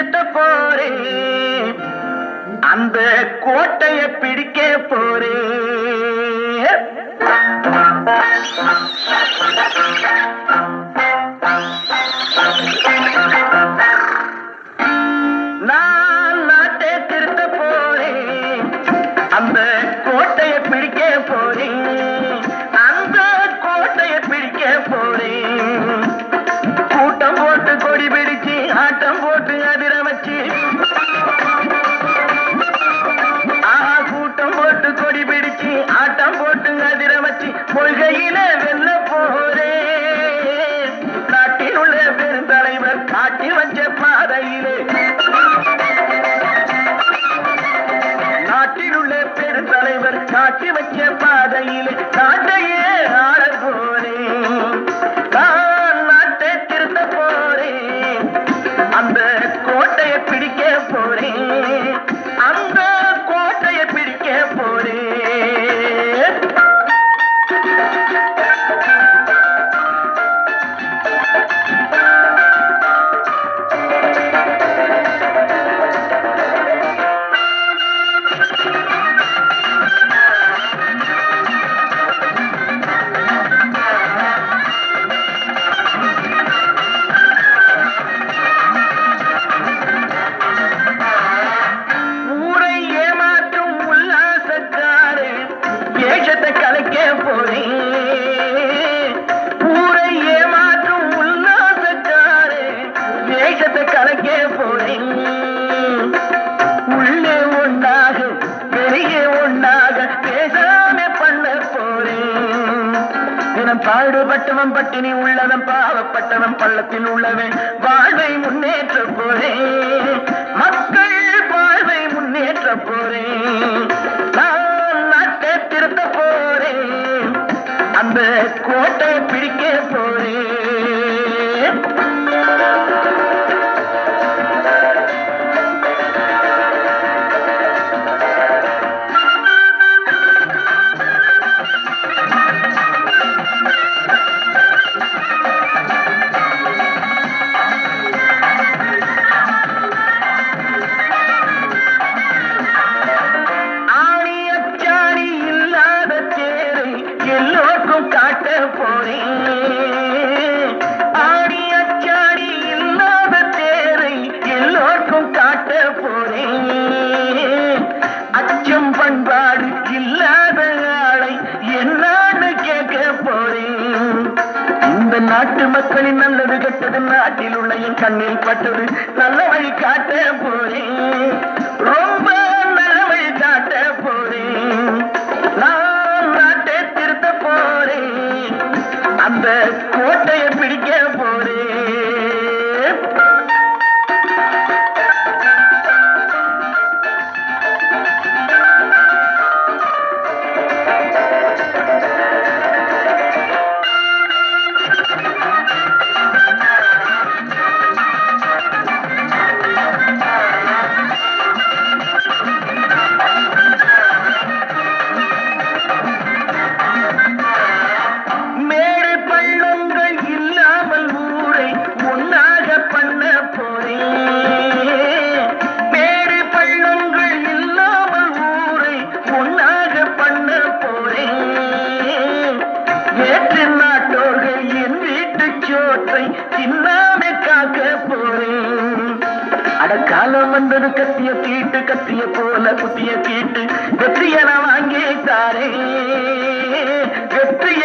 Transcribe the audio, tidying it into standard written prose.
திருத்த போறேன், அந்த கோட்டையை பிடிக்க போறேன். நான் நாட்டை திருத்த போறேன், அந்த கோட்டையை பிடிக்க போறேன், அந்த கோட்டையை பிடிக்க போறேன். கூட்டம் போட்டு கொடி பிடிச்சு ஆட்டம் போட்டு அதிர வச்சு, கூட்டம் போட்டு கொடி பிடிச்சு ஆட்டம் போட்டு அதிர வச்சு கொள்கையில வெல்ல போறேன். நாட்டில் உள்ள பெருந்தலைவர் காட்டி வச்ச பாதையிலே, நாட்டில் உள்ள பெருந்தலைவர் காட்டி வச்ச பாதையிலே நாட்டையே ஆள போறேன். நான் நாட்டை திருத்த போறேன், அந்த கோட்டையை பிடிக்க போறேன், அந்த கோட்டையை பிடிக்க போறேன். கலைக்க போறேன், ஊரை ஏமாற்றும் உல்லாசக்காரே வேஷத்தை கலைக்க போறேன். உள்ளே ஒன்றாக வெளியே ஒன்றாக பேசாம பண்ண போறேன். தினம் பாடுபட்டவன் பட்டினி உள்ளவன் பாவப்பட்டவன் பள்ளத்தில் உள்ளவன் வாழ்வை முன்னேற்ற போறேன், மக்கள் வாழ்வை முன்னேற்ற போறேன். திருத்த போறேன், அந்த கோட்டையை பிடிக்க போறேன். எல்லோருக்கும் காட்ட போறேன், ஆடி அச்சாடி இல்லாத தேரை எல்லோருக்கும் காட்ட போறேன். அச்சம் பண்பாடு இல்லாத ஆளை என்னான்னு கேட்க போறேன். இந்த நாட்டு மக்களின் நல்லது கெட்டது நாட்டில் உள்ள என் கண்ணில் பட்டது நல்ல வழி காட்ட போறேன், ரொம்ப நல்ல வழி காட்ட போறேன். அந்த கோட்டையை பிடிக்க போறேன். காலம் வந்தது கத்திய தீட்டு, கத்திய போல குத்திய தீட்டு, வெற்றியன வாங்கி தாரே, வெற்றிய